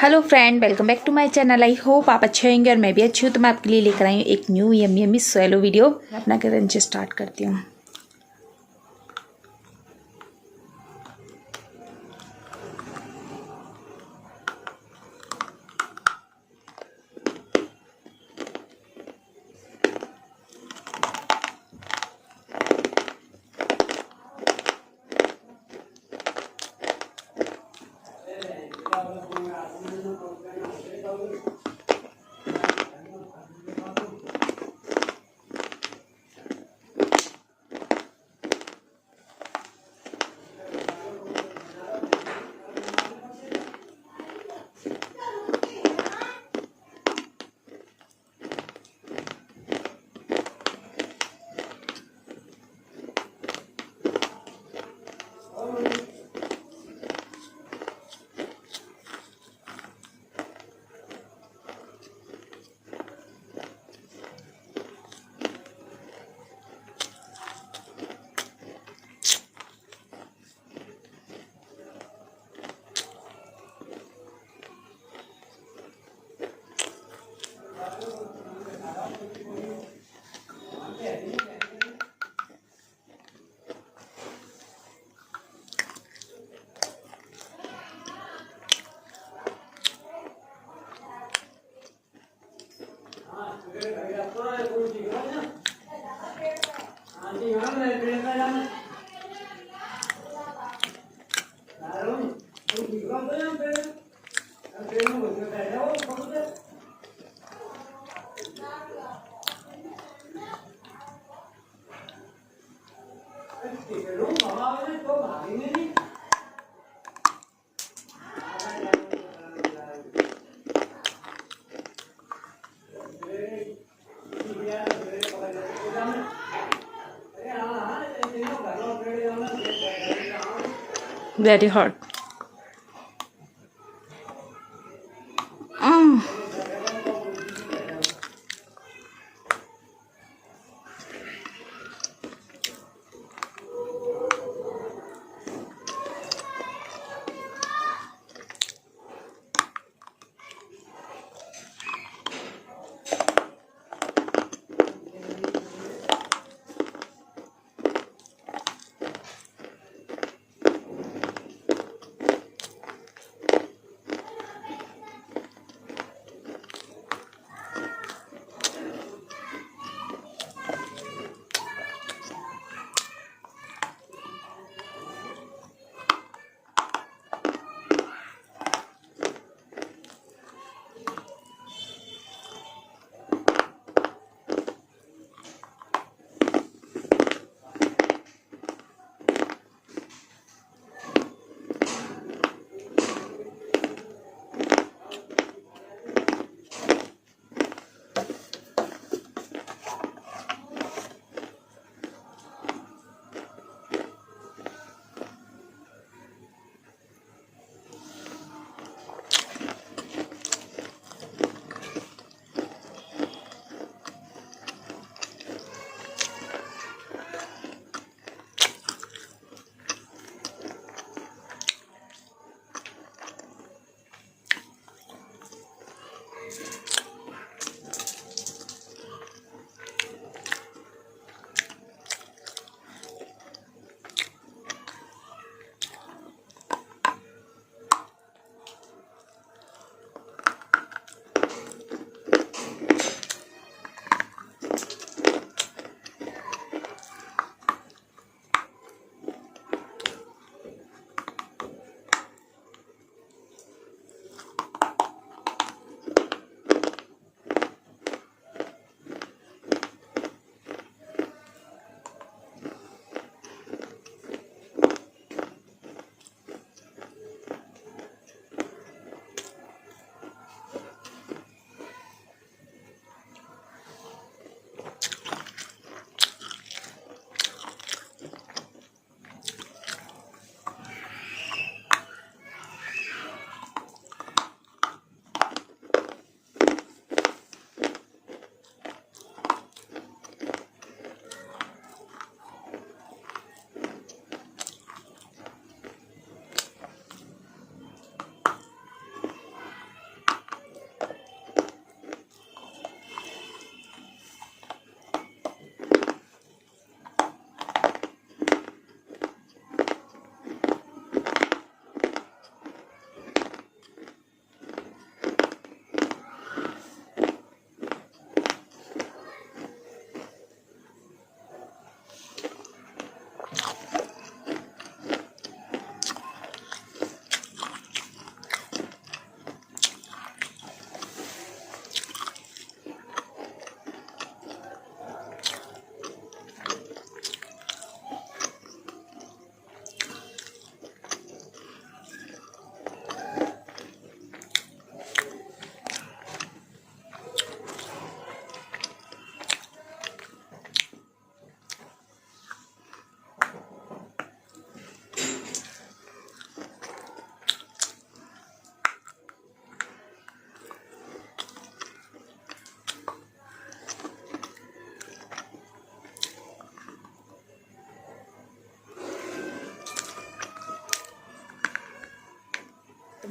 Hello friend, welcome back to my channel. I hope आप अच्छे होंगे और मैं भी अच्छी हूँ। तो मैं आपके लिए लेकर आई हूँ एक new yummy yummy solo video. मैं अपना क्रंच स्टार्ट करती हूँ। Very hot.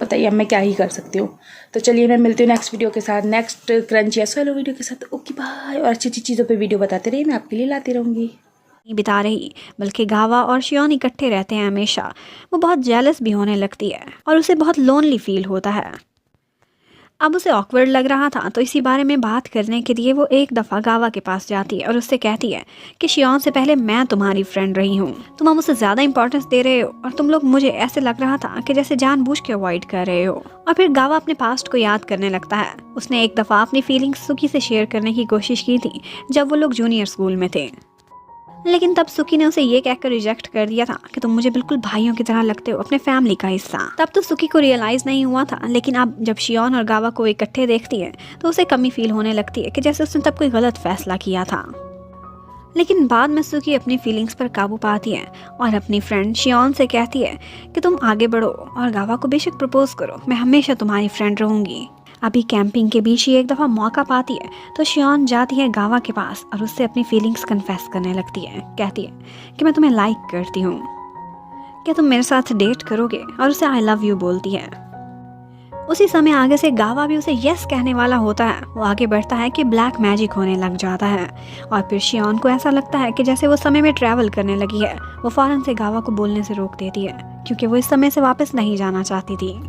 बताइए अब मैं क्या ही कर सकती हूँ। तो चलिए मैं मिलती हूँ नेक्स्ट वीडियो के साथ, नेक्स्ट क्रंच या सोलो वीडियो के साथ। Okay bye. और अच्छी अच्छी चीज़ों पे वीडियो बताते रहिए, मैं आपके लिए लाती रहूँगी। नहीं बिता रही, बल्कि गावा और शियोन इकट्ठे रहते हैं हमेशा। वो बहुत जेलस भी होने लगती है और उसे बहुत लोनली फील होता है। अब उसे ऑकवर्ड लग रहा था, तो इसी बारे में बात करने के लिए वो एक दफ़ा गावा के पास जाती है और उससे कहती है कि शियोन से पहले मैं तुम्हारी फ्रेंड रही हूँ, तुम अब उसे ज़्यादा इंपॉर्टेंस दे रहे हो और तुम लोग मुझे ऐसे लग रहा था कि जैसे जानबूझ के अवॉइड कर रहे हो। और फिर गावा अपने पास्ट को याद करने लगता है। उसने एक दफ़ा अपनी फीलिंग्स सुकी से शेयर करने की कोशिश की थी जब वो लोग जूनियर स्कूल में थे, लेकिन तब सुकी ने उसे ये कहकर रिजेक्ट कर दिया था कि तुम मुझे बिल्कुल भाइयों की तरह लगते हो, अपने फैमिली का हिस्सा। तब तो सुकी को रियलाइज नहीं हुआ था, लेकिन अब जब शियोन और गावा को इकट्ठे देखती है तो उसे कमी फील होने लगती है कि जैसे उसने तब कोई गलत फैसला किया था। लेकिन बाद में सुकी अपनी फीलिंग्स पर काबू पाती है और अपनी फ्रेंड शियोन से कहती है कि तुम आगे बढ़ो और गावा को बेशक प्रपोज करो, मैं हमेशा तुम्हारी फ्रेंड रहूंगी। अभी कैंपिंग के बीच ही एक दफ़ा मौका पाती है तो शियोन जाती है गावा के पास और उससे अपनी फीलिंग्स कन्फेस करने लगती है। कहती है कि मैं तुम्हें लाइक करती हूँ, क्या तुम मेरे साथ डेट करोगे, और उसे आई लव यू बोलती है। उसी समय आगे से गावा भी उसे यस कहने वाला होता है। वो आगे बढ़ता है कि ब्लैक मैजिक होने लग जाता है और फिर शियोन को ऐसा लगता है कि जैसे वो समय में ट्रैवल करने लगी है। वो फौरन से गावा को बोलने से रोक देती है क्योंकि वो इस समय से वापस नहीं जाना चाहती थी।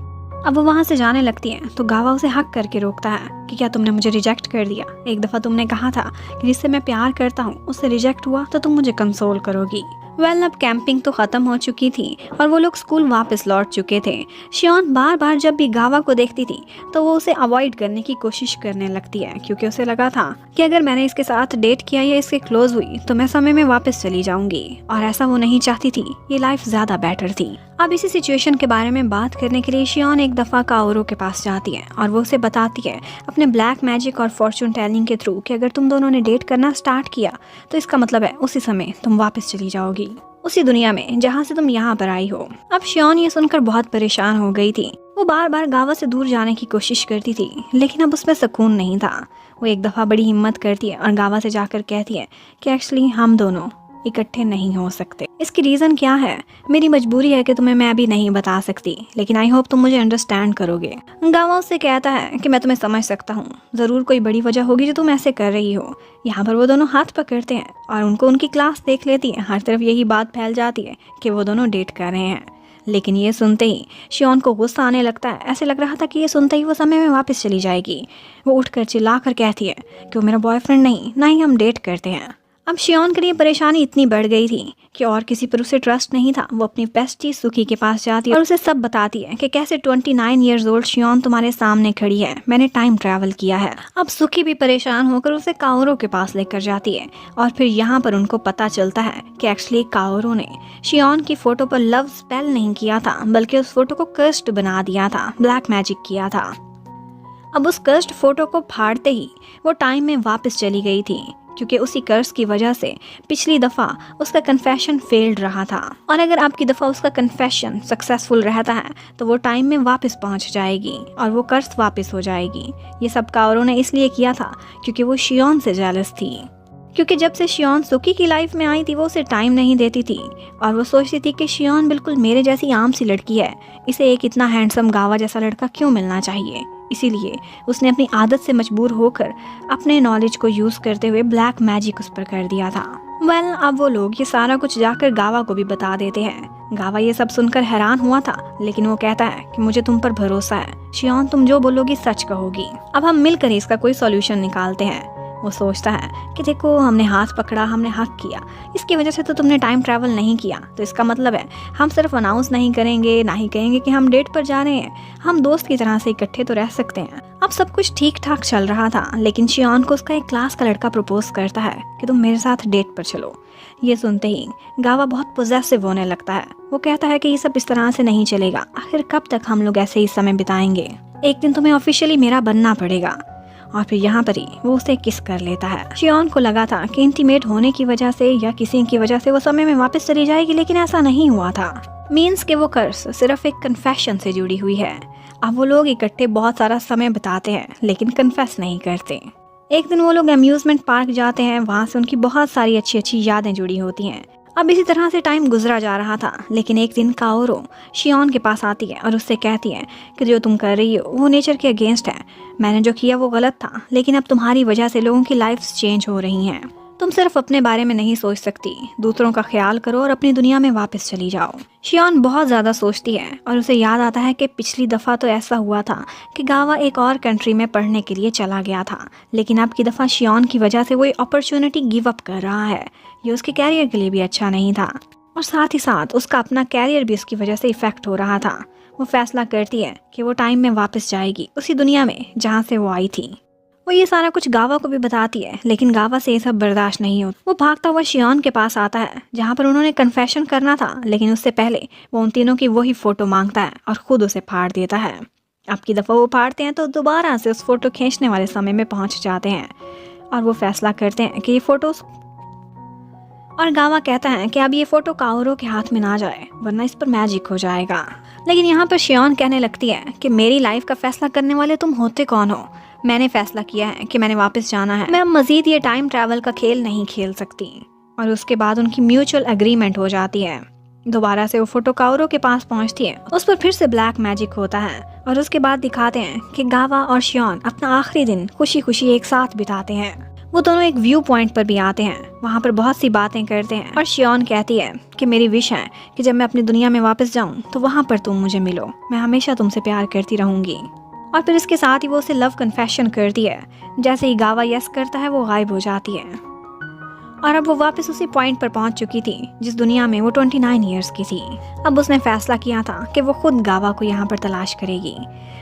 अब वो वहाँ से जाने लगती है तो गावा उसे हक करके रोकता है कि क्या तुमने मुझे रिजेक्ट कर दिया? एक दफ़ा तुमने कहा था कि जिससे मैं प्यार करता हूँ उससे रिजेक्ट हुआ तो तुम मुझे कंसोल करोगी। अब कैंपिंग तो ख़त्म हो चुकी थी और वो लोग स्कूल वापस लौट चुके थे। शियोन बार बार जब भी गावा को देखती थी तो वो उसे अवॉइड करने की कोशिश करने लगती है क्योंकि उसे लगा था कि अगर मैंने इसके साथ डेट किया या इसके क्लोज हुई तो मैं समय में वापस चली जाऊंगी, और ऐसा वो नहीं चाहती थी। ये लाइफ ज़्यादा बेटर थी। अब इसी सिचुएशन के बारे में बात करने के लिए शियोन एक दफ़ा काओरो के पास जाती है और वो उसे बताती है अपने ब्लैक मैजिक और फॉर्चून टेलिंग के थ्रू कि अगर तुम दोनों ने डेट करना स्टार्ट किया तो इसका मतलब है उसी समय तुम वापस चली जाओगी, उसी दुनिया में जहाँ से तुम यहाँ पर आई हो। अब शियोन ये सुनकर बहुत परेशान हो गई थी। वो बार बार गावा से दूर जाने की कोशिश करती थी, लेकिन अब उसमें सुकून नहीं था। वो एक दफ़ा बड़ी हिम्मत करती है और गावा से जाकर कहती है कि एक्चुअली हम दोनों इकट्ठे नहीं हो सकते। इसकी रीज़न क्या है? मेरी मजबूरी है कि तुम्हें मैं अभी नहीं बता सकती, लेकिन आई होप तुम मुझे अंडरस्टैंड करोगे। गावा उससे कहता है कि मैं तुम्हें समझ सकता हूँ, ज़रूर कोई बड़ी वजह होगी जो तुम ऐसे कर रही हो। यहाँ पर वो दोनों हाथ पकड़ते हैं और उनको उनकी क्लास देख लेती है। हर तरफ यही बात फैल जाती है कि वो दोनों डेट कर रहे हैं। लेकिन ये सुनते ही शियोन को गुस्सा आने लगता है। ऐसे लग रहा था कि ये सुनते ही वो समय में वापस चली जाएगी। वो उठकर चिल्लाकर कहती है कि वो मेरा बॉयफ्रेंड नहीं, ना ही हम डेट करते हैं। अब शियोन के लिए परेशानी इतनी बढ़ गई थी कि और किसी पर उसे ट्रस्ट नहीं था। वो अपनी बेस्टी सुकी के पास जाती है और उसे सब बताती है कि कैसे 29 ईयर्स ओल्ड शियोन तुम्हारे सामने खड़ी है, मैंने टाइम ट्रैवल किया है। अब सुकी भी परेशान होकर उसे काओरो के पास लेकर जाती है और फिर यहाँ पर उनको पता चलता है कि एक्चुअली काओरो ने शियोन की फोटो पर लव स्पेल नहीं किया था, बल्कि उस फोटो को कर्स्ड बना दिया था, ब्लैक मैजिक किया था। अब उस कर्स्ड फोटो को फाड़ते ही वो टाइम में वापस चली गई थी क्योंकि उसी कर्स की वजह से पिछली दफ़ा उसका कन्फेशन फेल्ड रहा था, और अगर आपकी दफ़ा उसका कन्फेशन सक्सेसफुल रहता है तो वो टाइम में वापस पहुंच जाएगी और वो कर्स वापस हो जाएगी। ये सब काओरो ने इसलिए किया था क्योंकि वो शियोन से जेलस थी, क्योंकि जब से शियोन सुकी की लाइफ में आई थी वो उसे टाइम नहीं देती थी और वो सोचती थी कि शियोन बिल्कुल मेरे जैसी आम सी लड़की है, इसे एक इतना हैंडसम गावा जैसा लड़का क्यों मिलना चाहिए। इसीलिए उसने अपनी आदत से मजबूर होकर अपने नॉलेज को यूज़ करते हुए ब्लैक मैजिक उस पर कर दिया था। अब वो लोग ये सारा कुछ जाकर गावा को भी बता देते हैं। गावा ये सब सुनकर हैरान हुआ था, लेकिन वो कहता है कि मुझे तुम पर भरोसा है शियोन, तुम जो बोलोगी सच कहोगी। अब हम मिलकर इसका कोई सॉल्यूशन निकालते हैं। वो सोचता है कि देखो, हमने हाथ पकड़ा, हमने हक किया, इसकी वजह से तो तुमने टाइम ट्रैवल नहीं किया, तो इसका मतलब है हम सिर्फ अनाउंस नहीं करेंगे, ना ही कहेंगे कि हम डेट पर जा रहे हैं, हम दोस्त की तरह से इकट्ठे तो रह सकते हैं। अब सब कुछ ठीक ठाक चल रहा था, लेकिन शियोन को उसका एक क्लास का लड़का प्रपोज करता है कि तुम मेरे साथ डेट पर चलो। ये सुनते ही गावा बहुत पॉजेसिव होने लगता है। वो कहता है कि ये सब इस तरह से नहीं चलेगा, आखिर कब तक हम लोग ऐसे ही समय बिताएंगे, एक दिन तुम्हें ऑफिशियली मेरा बनना पड़ेगा। और फिर यहाँ पर ही वो उसे किस कर लेता है। शियोन को लगा था कि इंटीमेट होने की वजह से या किसी की वजह से वो समय में वापस चली जाएगी, लेकिन ऐसा नहीं हुआ था। मीन्स के वो कर्स सिर्फ एक कन्फेशन से जुड़ी हुई है। अब वो लोग इकट्ठे बहुत सारा समय बिताते हैं लेकिन कन्फेस नहीं करते। एक दिन वो लोग अम्यूजमेंट पार्क जाते हैं, वहाँ से उनकी बहुत सारी अच्छी अच्छी यादें जुड़ी होती हैं। अब इसी तरह से टाइम गुजरा जा रहा था, लेकिन एक दिन काओरो शियोन के पास आती है और उससे कहती है कि जो तुम कर रही हो वो नेचर के अगेंस्ट है। मैंने जो किया वो गलत था, लेकिन अब तुम्हारी वजह से लोगों की लाइफ्स चेंज हो रही हैं। तुम सिर्फ अपने बारे में नहीं सोच सकती, दूसरों का ख्याल करो और अपनी दुनिया में वापस चली जाओ। शियोन बहुत ज़्यादा सोचती है और उसे याद आता है कि पिछली दफ़ा तो ऐसा हुआ था कि गावा एक और कंट्री में पढ़ने के लिए चला गया था, लेकिन अब की दफ़ा शियोन की वजह से वो ये अपॉर्चुनिटी गिव अप कर रहा है। ये उसके कैरियर के लिए भी अच्छा नहीं था और साथ ही साथ उसका अपना कैरियर भी उसकी वजह से इफ़ेक्ट हो रहा था। वो फैसला करती है कि वो टाइम में वापस जाएगी उसी दुनिया में जहाँ से वो आई थी। वो ये सारा कुछ गावा को भी बताती है, लेकिन गावा से ये सब बर्दाश्त नहीं होता। वो भागता हुआ शियोन के पास आता है जहाँ पर उन्होंने कन्फेशन करना था, लेकिन उससे पहले वो उन तीनों की वही फ़ोटो मांगता है और ख़ुद उसे फाड़ देता है। अब की दफ़ा वो फाड़ते हैं तो दोबारा से उस फ़ोटो खींचने वाले समय में पहुँच जाते हैं और वो फैसला करते हैं कि ये फ़ोटोज़, और गावा कहता है कि अब ये फ़ोटो काओरो के हाथ में ना जाए वरना इस पर मैजिक हो जाएगा। लेकिन यहाँ पर शियोन कहने लगती है कि मेरी लाइफ का फैसला करने वाले तुम होते कौन हो? मैंने फैसला किया है कि मैंने वापस जाना है, मैं अब मज़ीद ये टाइम ट्रैवल का खेल नहीं खेल सकती। और उसके बाद उनकी म्यूचुअल एग्रीमेंट हो जाती है। दोबारा से वो फोटो काओरो के पास पहुंचती है, उस पर फिर से ब्लैक मैजिक होता है और उसके बाद दिखाते हैं कि गावा और शियोन अपना आखिरी दिन खुशी खुशी एक साथ बिताते हैं। वो दोनों एक व्यू पॉइंट पर भी आते हैं, वहाँ पर बहुत सी बातें करते हैं और शियोन कहती है कि मेरी विश है कि जब मैं अपनी दुनिया में वापस जाऊँ तो वहाँ पर तुम मुझे मिलो, मैं हमेशा तुमसे प्यार करती रहूँगी। और फिर इसके साथ ही वो उसे लव कन्फेशन करती है। जैसे ही गावा यस करता है वो गायब हो जाती है और अब वो वापस उसी पॉइंट पर पहुंच चुकी थी जिस दुनिया में वो 29 इयर्स की थी। अब उसने फैसला किया था कि वो खुद गावा को यहाँ पर तलाश करेगी।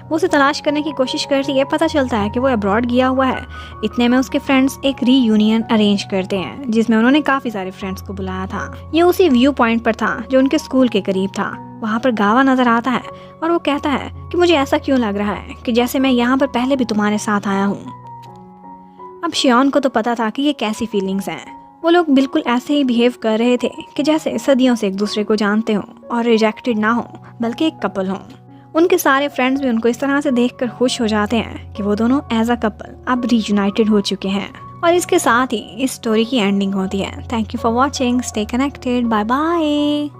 वो उसे तलाश करने की कोशिश करती है, पता चलता है कि वो अब्रॉड गया हुआ है। इतने में उसके फ्रेंड्स एक रीयूनियन अरेंज करते हैं जिसमें उन्होंने काफ़ी सारे फ्रेंड्स को बुलाया था। ये उसी व्यू पॉइंट पर था जो उनके स्कूल के करीब था। वहाँ पर गावा नजर आता है और वो कहता है कि मुझे ऐसा क्यों लग रहा है कि जैसे मैं यहाँ पर पहले भी तुम्हारे साथ आया हूँ। अब शियोन को तो पता था कि ये कैसी फीलिंग्स हैं। वो लोग बिल्कुल ऐसे ही बिहेव कर रहे थे कि जैसे सदियों से एक दूसरे को जानते हों और रिजेक्टेड ना हो बल्कि एक कपल हों। उनके सारे फ्रेंड्स भी उनको इस तरह से देखकर खुश हो जाते हैं कि वो दोनों एज अ कपल अब रीयूनाइटेड हो चुके हैं। और इसके साथ ही इस स्टोरी की एंडिंग होती है। Thank you for watching, stay connected, bye bye.